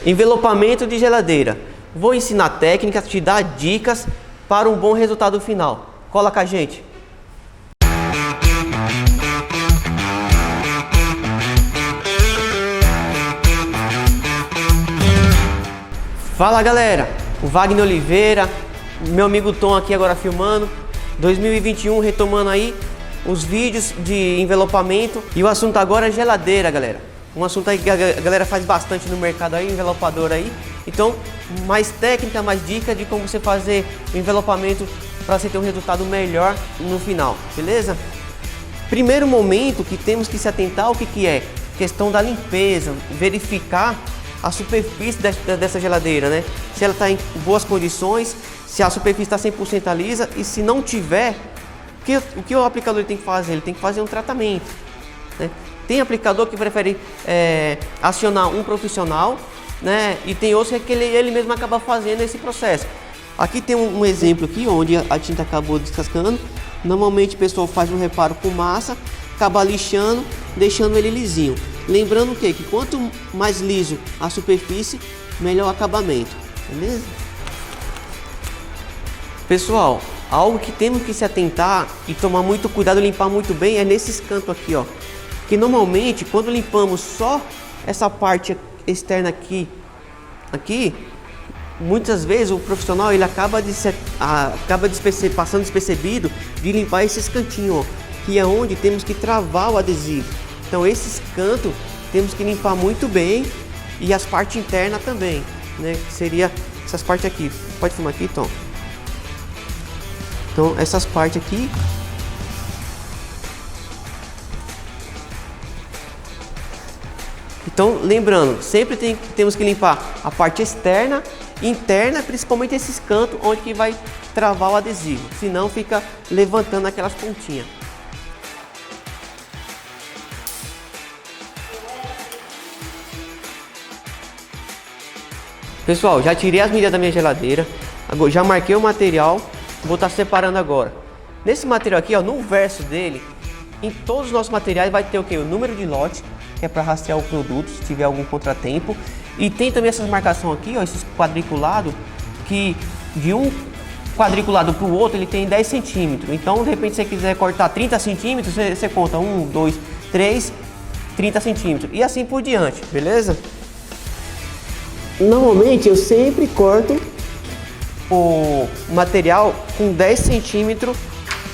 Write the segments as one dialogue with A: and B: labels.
A: Envelopamento de geladeira. Vou ensinar técnicas, te dar dicas para um bom resultado final. Cola com a gente. Fala galera, o Wagner Oliveira, meu amigo Tom aqui agora filmando. 2021 retomando aí os vídeos de envelopamento. E o assunto agora é geladeira, galera. Um assunto aí que a galera faz bastante no mercado aí, envelopador aí. Então, mais técnica, mais dica de como você fazer o envelopamento para você ter um resultado melhor no final, beleza? Primeiro momento que temos que se atentar, o que é? Questão da limpeza, verificar a superfície dessa geladeira, né? Se ela está em boas condições, se a superfície está 100% lisa, e se não tiver, o que o aplicador tem que fazer? Ele tem que fazer um tratamento, né? Tem aplicador que prefere acionar um profissional, né? E tem outros que ele mesmo acaba fazendo esse processo. Aqui tem um exemplo aqui onde a tinta acabou descascando. Normalmente o pessoal faz um reparo com massa, acaba lixando, deixando ele lisinho. Lembrando que quanto mais liso a superfície, melhor o acabamento, beleza? Pessoal, algo que temos que se atentar e tomar muito cuidado, limpar muito bem, é nesses cantos aqui, ó. Que normalmente, quando limpamos só essa parte externa aqui, muitas vezes o profissional ele acaba passando despercebido de limpar esses cantinhos, ó, que é onde temos que travar o adesivo. Então esses cantos temos que limpar muito bem, e as partes internas também, né? Que seria essas partes aqui. Pode filmar aqui, Tom? Então essas partes aqui. Então lembrando, sempre temos que limpar a parte externa, interna, principalmente esses cantos onde que vai travar o adesivo, senão fica levantando aquelas pontinhas. Pessoal, já tirei as medidas da minha geladeira, agora já marquei o material, vou estar separando agora. Nesse material aqui, ó, no verso dele, em todos os nossos materiais vai ter o que? O número de lote, que é para rastrear o produto se tiver algum contratempo. E tem também essas marcações aqui, ó, esses quadriculados, que de um quadriculado para o outro ele tem 10 centímetros. Então, de repente, se você quiser cortar 30 centímetros, você conta 1, 2, 3, 30 centímetros e assim por diante, beleza? Normalmente eu sempre corto o material com 10 centímetros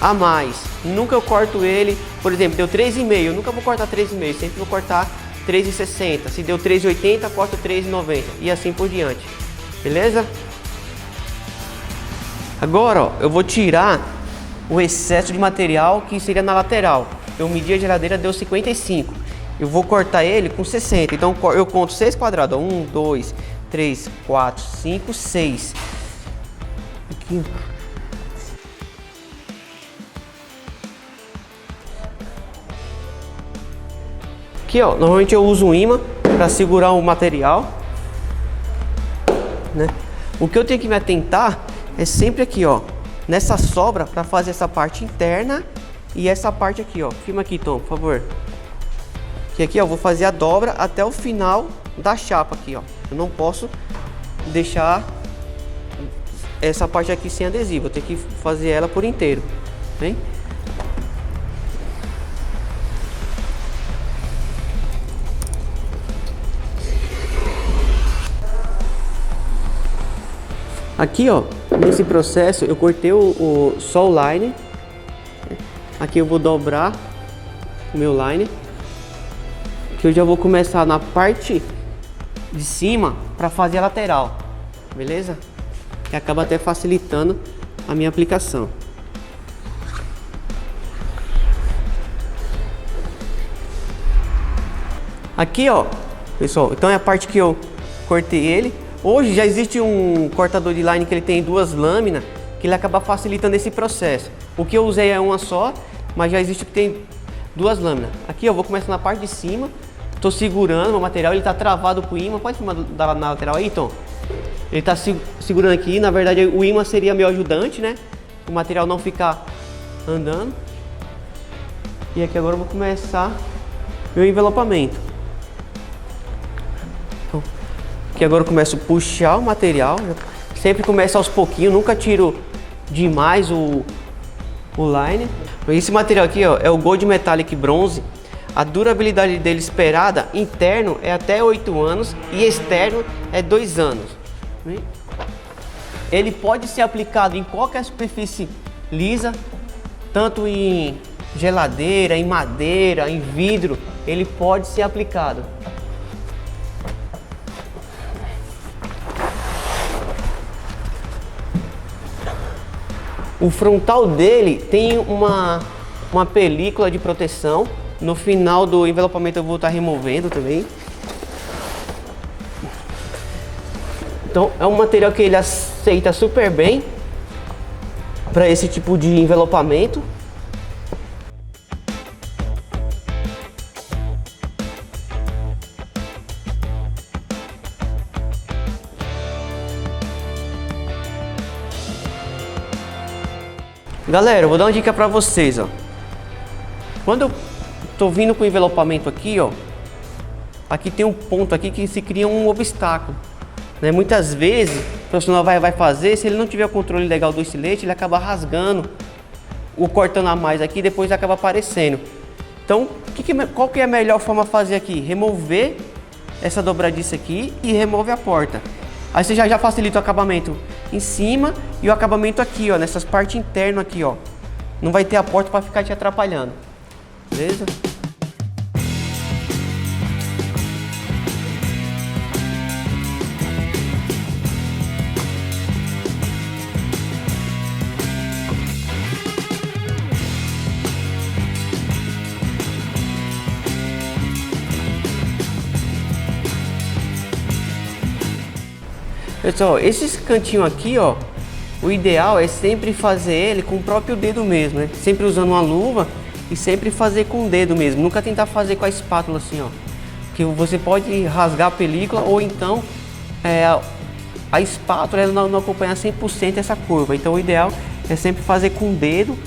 A: a mais. Nunca eu corto ele, por exemplo, deu 3,5, eu nunca vou cortar 3,5, sempre vou cortar 3,60. Se deu 3,80, corto 3,90 e assim por diante, beleza? Agora, ó, eu vou tirar o excesso de material que seria na lateral. Eu medi a geladeira, deu 55. Eu vou cortar ele com 60. Então eu conto 6 quadrados. 1, 2, 3, 4, 5, 6. Aqui. Aqui, ó, normalmente eu uso um ímã para segurar o material, né? O que eu tenho que me atentar é sempre aqui, ó, nessa sobra, para fazer essa parte interna e essa parte aqui, ó. Filma aqui, Tom, por favor. Que aqui, ó, eu vou fazer a dobra até o final da chapa aqui, ó. Eu não posso deixar essa parte aqui sem adesivo, eu tenho que fazer ela por inteiro, hein? Aqui, ó, nesse processo eu cortei só o line. Aqui eu vou dobrar o meu line, que eu já vou começar na parte de cima para fazer a lateral, beleza? Que acaba até facilitando a minha aplicação. Aqui, ó, pessoal, então é a parte que eu cortei ele. Hoje já existe um cortador de line que ele tem 2 lâminas, que ele acaba facilitando esse processo. O que eu usei é uma só, mas já existe que tem 2 lâminas. Aqui eu vou começar na parte de cima, estou segurando o material, ele está travado com o ímã. Pode filmar na lateral aí, Tom? Ele está segurando aqui, na verdade o ímã seria meu ajudante, né? O material não ficar andando. E aqui agora eu vou começar meu envelopamento. Então, que agora eu começo a puxar o material. Sempre começa aos pouquinhos, nunca tiro demais o liner. Esse material aqui, ó, é o Gold Metallic Bronze. A durabilidade dele esperada, interno, é até 8 anos e externo é 2 anos. Ele pode ser aplicado em qualquer superfície lisa, tanto em geladeira, em madeira, em vidro, ele pode ser aplicado. O frontal dele tem uma película de proteção. No final do envelopamento eu vou estar removendo também. Então é um material que ele aceita super bem para esse tipo de envelopamento. Galera, eu vou dar uma dica para vocês, ó. Quando eu tô vindo com o envelopamento aqui, ó, aqui tem um ponto aqui que se cria um obstáculo, né? Muitas vezes o profissional vai fazer, se ele não tiver o controle legal do estilete, ele acaba rasgando, ou cortando a mais aqui, depois acaba aparecendo. Então, qual que é a melhor forma de fazer aqui? Remover essa dobradiça aqui e remove a porta. Aí você já facilita o acabamento em cima e o acabamento aqui, ó, nessas partes internas aqui, ó. Não vai ter a porta para ficar te atrapalhando. Beleza? Pessoal, esses cantinhos aqui, ó, o ideal é sempre fazer ele com o próprio dedo mesmo, né? Sempre usando uma luva e sempre fazer com o dedo mesmo. Nunca tentar fazer com a espátula assim, ó. Que você pode rasgar a película ou então a espátula ela não acompanha 100% essa curva. Então o ideal é sempre fazer com o dedo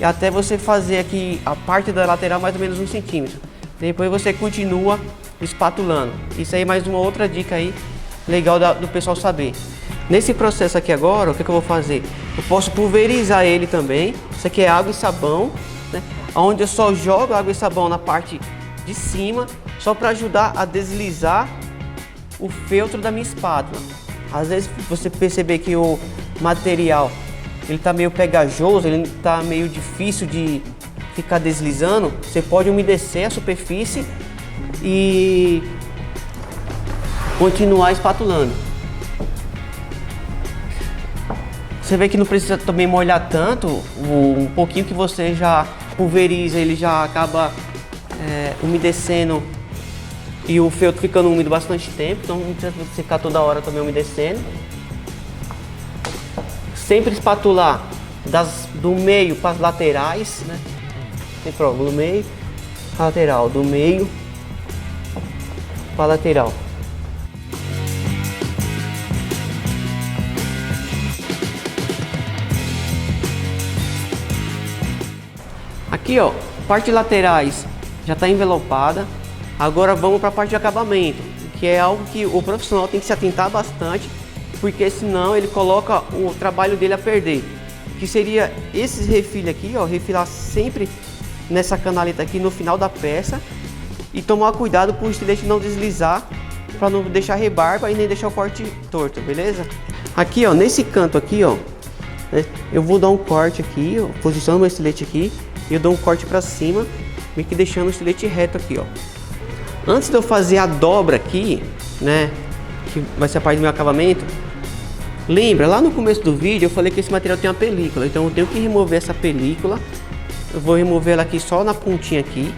A: e até você fazer aqui a parte da lateral mais ou menos 1 centímetro. Depois você continua espatulando. Isso aí é mais uma outra dica aí legal do pessoal saber. Nesse processo aqui agora, o que eu vou fazer? Eu posso pulverizar ele também. Isso aqui é água e sabão, né? Onde eu só jogo água e sabão na parte de cima, só para ajudar a deslizar o feltro da minha espátula. Às vezes você perceber que o material ele tá meio pegajoso, ele tá meio difícil de ficar deslizando, você pode umedecer a superfície e continuar espatulando. Você vê que não precisa também molhar tanto, um pouquinho que você já pulveriza, ele já acaba umedecendo e o feltro ficando úmido bastante tempo, então não precisa você ficar toda hora também umedecendo. Sempre espatular do meio para as laterais, né? Sem problema, do meio para lateral, do meio para lateral. Aqui, ó, parte laterais já está envelopada. Agora vamos para a parte de acabamento, que é algo que o profissional tem que se atentar bastante, porque senão ele coloca o trabalho dele a perder. Que seria esses refilhos aqui, ó, refilar sempre nessa canaleta aqui no final da peça e tomar cuidado para o estilete não deslizar, para não deixar rebarba e nem deixar o corte torto, beleza? Aqui, ó, nesse canto aqui, ó, né, eu vou dar um corte aqui, ó, posiciono meu estilete aqui. E eu dou um corte para cima, meio que deixando o estilete reto aqui, ó. Antes de eu fazer a dobra aqui, né, que vai ser a parte do meu acabamento, lembra, lá no começo do vídeo eu falei que esse material tem uma película, então eu tenho que remover essa película. Eu vou remover ela aqui só na pontinha aqui.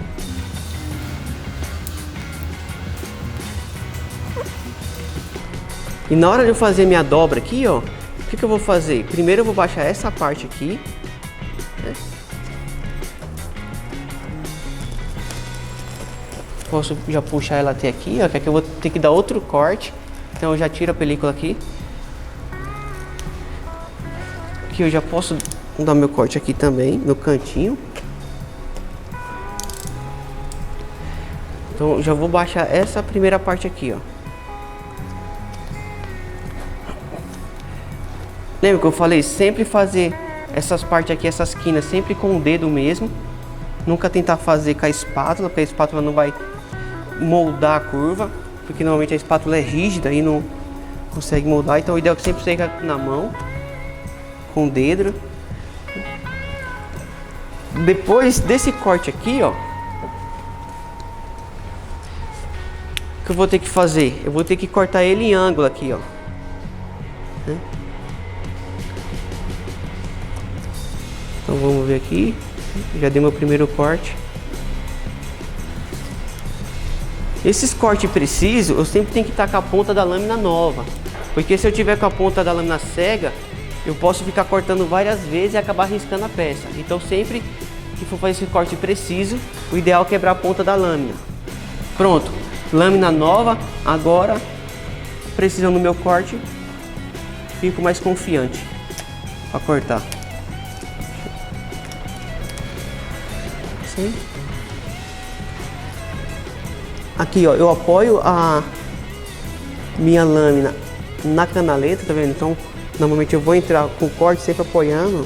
A: E na hora de eu fazer minha dobra aqui, ó, o que eu vou fazer? Primeiro eu vou baixar essa parte aqui, né? Posso já puxar ela até aqui, ó, que aqui eu vou ter que dar outro corte. Então eu já tiro a película aqui. Aqui eu já posso dar meu corte aqui também, no cantinho. Então eu já vou baixar essa primeira parte aqui, ó. Lembra que eu falei? Sempre fazer essas partes aqui, essas quinas, sempre com o dedo mesmo. Nunca tentar fazer com a espátula, porque a espátula não vai moldar a curva, porque normalmente a espátula é rígida e não consegue moldar. Então o ideal é que sempre seja na mão, com o dedo. Depois desse corte aqui, ó, o que eu vou ter que fazer? Eu vou ter que cortar ele em ângulo aqui, ó. Então vamos ver aqui. Já dei meu primeiro corte. Esses cortes precisos, eu sempre tenho que estar com a ponta da lâmina nova. Porque se eu tiver com a ponta da lâmina cega, eu posso ficar cortando várias vezes e acabar riscando a peça. Então sempre que for fazer esse corte preciso, o ideal é quebrar a ponta da lâmina. Pronto, lâmina nova. Agora, precisando do meu corte, fico mais confiante para cortar. Assim. Aqui, ó, eu apoio a minha lâmina na canaleta, tá vendo? Então, normalmente eu vou entrar com o corte sempre apoiando.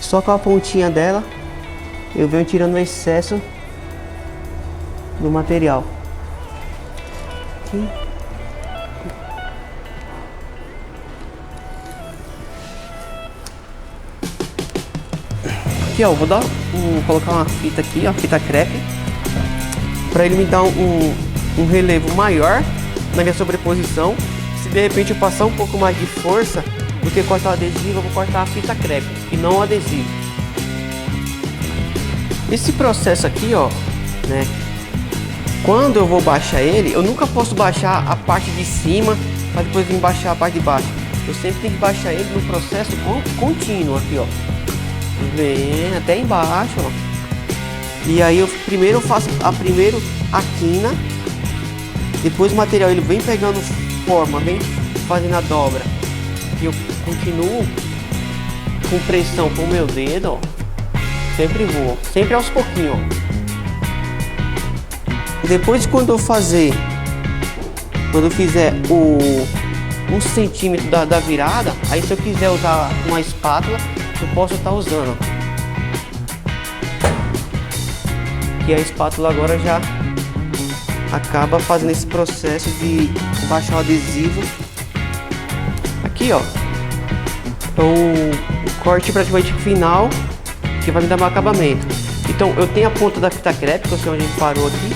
A: Só com a pontinha dela, eu venho tirando o excesso do material. Aqui. Aqui, ó, vou colocar uma fita aqui, ó, fita crepe, para ele me dar um relevo maior na minha sobreposição. Se de repente eu passar um pouco mais de força do que cortar o adesivo, eu vou cortar a fita crepe e não o adesivo. Esse processo aqui, ó, né? Quando eu vou baixar ele, eu nunca posso baixar a parte de cima para depois vir baixar a parte de baixo. Eu sempre tenho que baixar ele no processo contínuo aqui, ó. Vem até embaixo, ó. E aí eu primeiro faço a quina, depois o material ele vem pegando forma, vem fazendo a dobra. E eu continuo com pressão com o meu dedo, ó. Sempre vou, sempre aos pouquinhos, ó. Depois quando eu fizer 1 centímetro da virada, aí se eu quiser usar uma espátula, eu posso estar usando. E a espátula agora já acaba fazendo esse processo de baixar o adesivo. Aqui, ó, o corte praticamente final, que vai me dar meu acabamento. Então eu tenho a ponta da fita crepe, que eu sei onde ele parou aqui.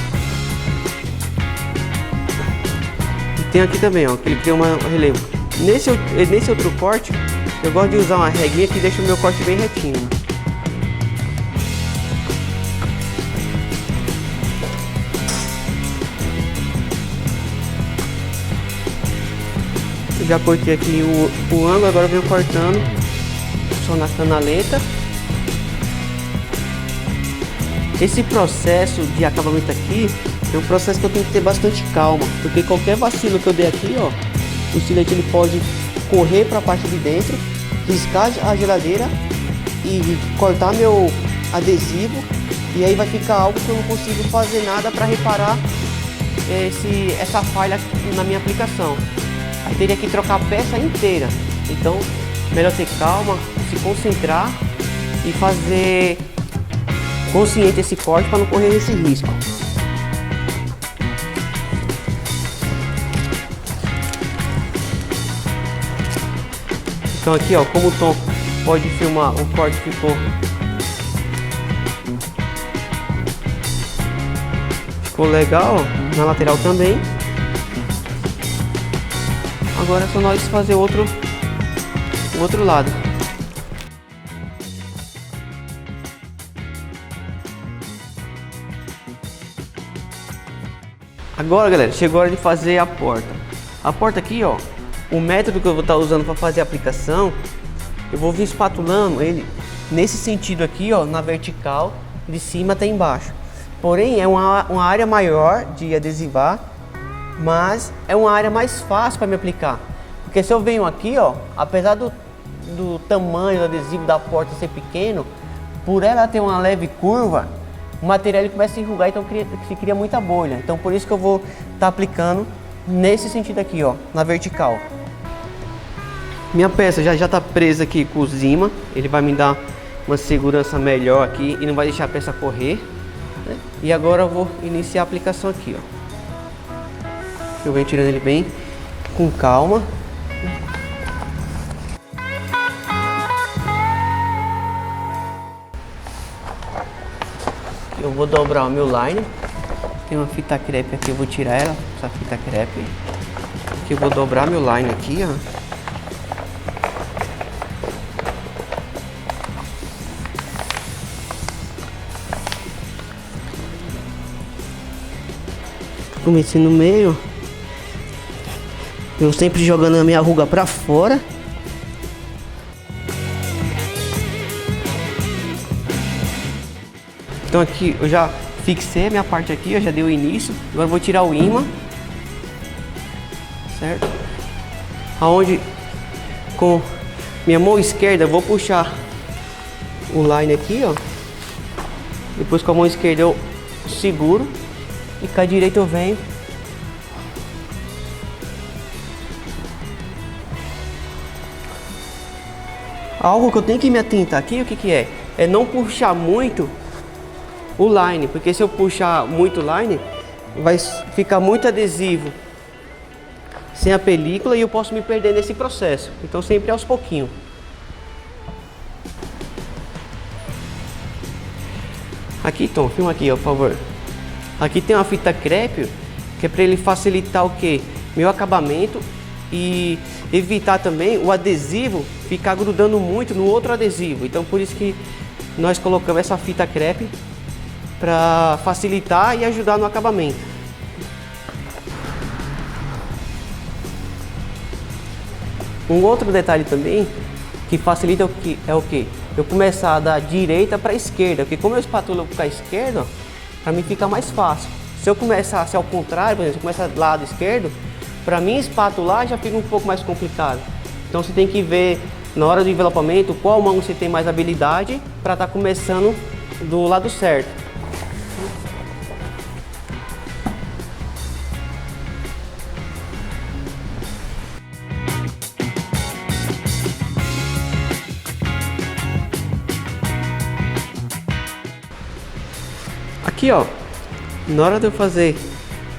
A: E tem aqui também, ó, que ele criou um relevo. Nesse outro corte, eu gosto de usar uma reguinha que deixa o meu corte bem retinho. Eu já cortei aqui o ângulo, agora eu venho cortando só na canaleta. Esse processo de acabamento aqui é um processo que eu tenho que ter bastante calma, porque qualquer vacilo que eu der aqui, ó, o estilete ele pode correr para a parte de dentro, riscar a geladeira e cortar meu adesivo, e aí vai ficar algo que eu não consigo fazer nada para reparar essa falha na minha aplicação. Aí teria que trocar a peça inteira. Então, melhor ter calma, se concentrar e fazer consciente esse corte para não correr esse risco. Então aqui, ó, como o Tom pode filmar, o corte ficou legal, ó, na lateral também. Agora é só nós fazer o outro lado. Agora, galera, chegou a hora de fazer a porta. A porta aqui, ó, o método que eu vou estar usando para fazer a aplicação, eu vou vir espatulando ele nesse sentido aqui, ó, na vertical, de cima até embaixo. Porém, é uma área maior de adesivar, mas é uma área mais fácil para me aplicar. Porque se eu venho aqui, ó, apesar do tamanho do adesivo da porta ser pequeno, por ela ter uma leve curva, o material ele começa a enrugar, então se cria muita bolha. Então por isso que eu vou estar aplicando nesse sentido aqui, ó, na vertical. Minha peça já tá presa aqui com o Zima. Ele vai me dar uma segurança melhor aqui e não vai deixar a peça correr, né? E agora eu vou iniciar a aplicação aqui, ó. Eu venho tirando ele bem com calma. Eu vou dobrar o meu line. Tem uma fita crepe aqui, eu vou tirar ela, essa fita crepe. Aqui eu vou dobrar meu line aqui, ó. Comecei no meio. Eu sempre jogando a minha ruga pra fora. Então aqui eu já fixei a minha parte aqui, eu já dei o início. Agora eu vou tirar o ímã, certo? Aonde com minha mão esquerda eu vou puxar o line aqui, ó. Depois com a mão esquerda eu seguro e com a direita eu venho. Algo que eu tenho que me atentar aqui, o que que é? É não puxar muito o line, porque se eu puxar muito o line, vai ficar muito adesivo sem a película e eu posso me perder nesse processo. Então sempre aos pouquinhos. Aqui, Tom, filma aqui, ó, por favor. Aqui tem uma fita crepe, que é para ele facilitar o que? Meu acabamento e evitar também o adesivo ficar grudando muito no outro adesivo. Então por isso que nós colocamos essa fita crepe para facilitar e ajudar no acabamento. Um outro detalhe também que facilita é o que? Eu começar da direita para a esquerda, porque como eu espatulo para a esquerda, para mim fica mais fácil. Se eu começasse ao contrário, por exemplo, se eu começar do lado esquerdo, para mim espatular já fica um pouco mais complicado. Então você tem que ver na hora do envelopamento qual mão você tem mais habilidade para estar começando do lado certo. Aqui, ó, na hora de eu fazer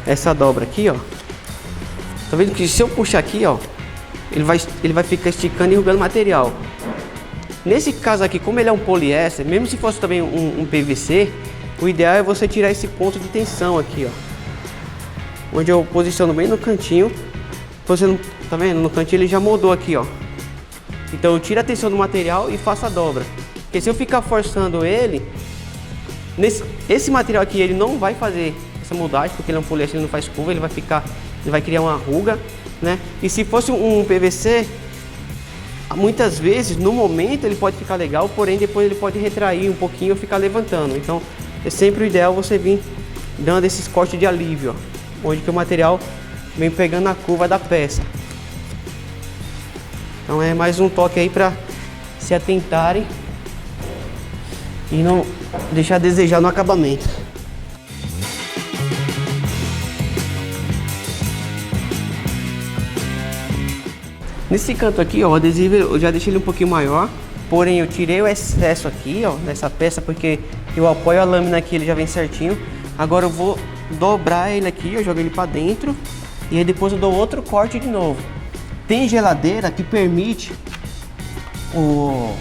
A: essa dobra aqui, ó, tá vendo que se eu puxar aqui, ó, ele vai ficar esticando e enrugando material. Nesse caso aqui, como ele é um poliéster, mesmo se fosse também um PVC, o ideal é você tirar esse ponto de tensão aqui, ó, onde eu posiciono bem no cantinho. Você não tá vendo? No cantinho ele já moldou aqui, ó. Então eu tiro a tensão do material e faço a dobra. Porque se eu ficar forçando ele, esse material aqui ele não vai fazer essa moldagem, porque ele é um poliéster, ele não faz curva, ele vai criar uma ruga, né? E se fosse um PVC, muitas vezes no momento ele pode ficar legal, porém depois ele pode retrair um pouquinho e ficar levantando. Então é sempre o ideal você vir dando esses cortes de alívio, ó, onde que o material vem pegando a curva da peça. Então é mais um toque aí para se atentarem e não deixar a desejar no acabamento. Nesse canto aqui, ó, o adesivo eu já deixei ele um pouquinho maior, porém eu tirei o excesso aqui, ó, nessa peça, porque eu apoio a lâmina aqui, ele já vem certinho. Agora eu vou dobrar ele aqui, eu jogo ele para dentro e aí depois eu dou outro corte de novo. Tem geladeira que permite o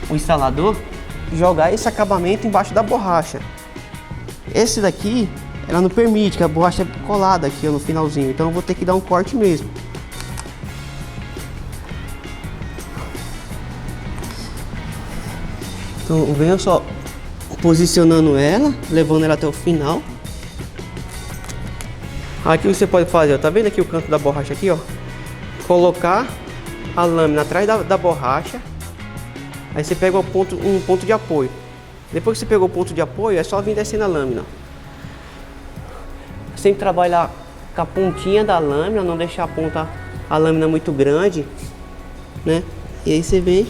A: instalador jogar esse acabamento embaixo da borracha. Esse daqui, ela não permite, que a borracha é colada aqui, ó, no finalzinho. Então eu vou ter que dar um corte mesmo. Então eu venho só posicionando ela, levando ela até o final. Aqui você pode fazer, ó, tá vendo aqui o canto da borracha aqui, ó? Colocar a lâmina atrás da borracha. Aí você pega um ponto de apoio. Depois que você pegou o ponto de apoio, é só vir descendo a lâmina. Sempre trabalhar com a pontinha da lâmina, não deixar a lâmina muito grande, né? E aí você vem.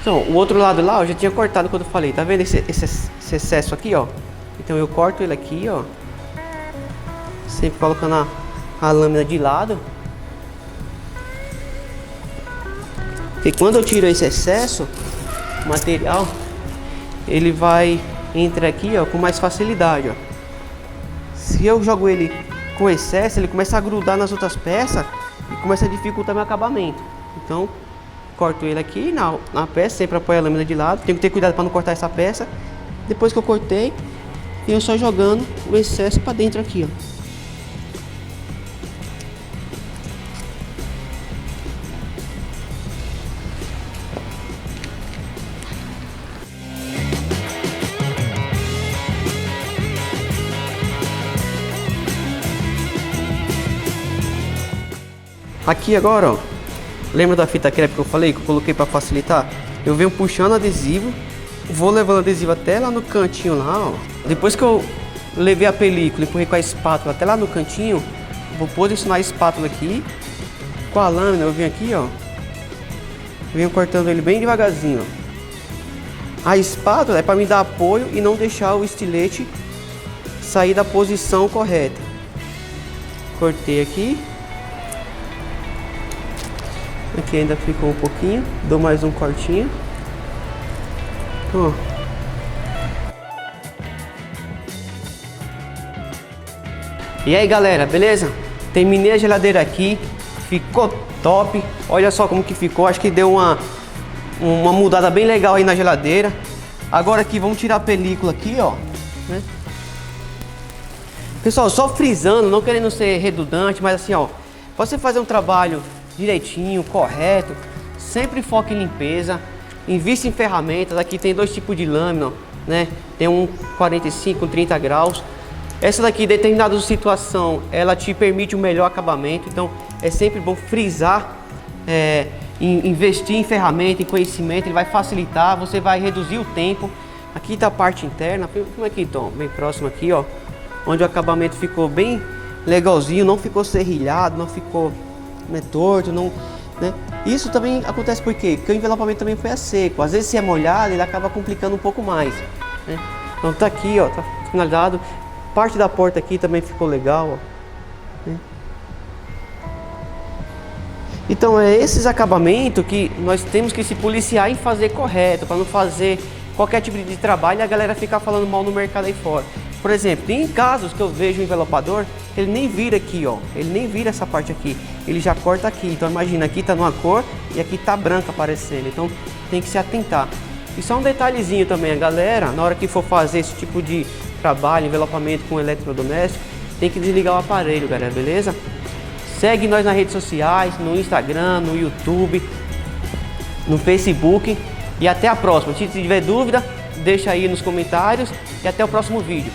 A: Então, o outro lado lá eu já tinha cortado quando eu falei. Tá vendo esse excesso aqui, ó? Então eu corto ele aqui, ó. Sempre colocando a lâmina de lado. Porque quando eu tiro esse excesso, o material, ele vai entrar aqui, ó, com mais facilidade, ó. Se eu jogo ele com excesso, ele começa a grudar nas outras peças e começa a dificultar meu acabamento. Então, corto ele aqui na peça, sempre apoio a lâmina de lado. Tenho que ter cuidado para não cortar essa peça. Depois que eu cortei, eu só jogando o excesso para dentro aqui, ó. Aqui agora, ó, lembra da fita crepe que eu falei, que eu coloquei para facilitar? Eu venho puxando adesivo, vou levando adesivo até lá no cantinho lá, ó. Depois que eu levei a película e empurrei com a espátula até lá no cantinho, vou posicionar a espátula aqui. Com a lâmina eu venho aqui, ó, venho cortando ele bem devagarzinho, ó. A espátula é para me dar apoio e não deixar o estilete sair da posição correta. Cortei aqui. Aqui ainda ficou um pouquinho, dou mais um cortinho. Ó. E aí galera, beleza? Terminei a geladeira aqui, ficou top. Olha só como que ficou, acho que deu uma mudada bem legal aí na geladeira. Agora aqui vamos tirar a película aqui, ó, né? Pessoal, só frisando, não querendo ser redundante, mas assim, ó, pra você fazer um trabalho direitinho, correto, sempre foque em limpeza, invista em ferramentas. Aqui tem dois tipos de lâmina, né? Tem um 45, 30 graus. Essa daqui, em determinada situação, ela te permite um melhor acabamento. Então é sempre bom frisar, investir em ferramenta, em conhecimento. Ele vai facilitar, você vai reduzir o tempo. Aqui tá a parte interna, como é que Tom? Bem próximo aqui, ó, onde o acabamento ficou bem legalzinho, não ficou serrilhado, não ficou torto, não, né? Isso também acontece porque o envelopamento também foi a seco. Às vezes se é molhado, ele acaba complicando um pouco mais, né? Então tá aqui, ó, tá finalizado. Parte da porta aqui também ficou legal, ó, né? Então é esses acabamentos que nós temos que se policiar em fazer correto, para não fazer qualquer tipo de trabalho e a galera ficar falando mal no mercado aí fora. Por exemplo, tem casos que eu vejo o envelopador, ele nem vira aqui, ó, ele nem vira essa parte aqui, ele já corta aqui. Então imagina, aqui tá numa cor e aqui tá branca aparecendo, então tem que se atentar. E só um detalhezinho também, a galera, na hora que for fazer esse tipo de trabalho, envelopamento com eletrodoméstico, tem que desligar o aparelho, galera, beleza? Segue nós nas redes sociais, no Instagram, no YouTube, no Facebook, e até a próxima. Se tiver dúvida, deixa aí nos comentários e até o próximo vídeo.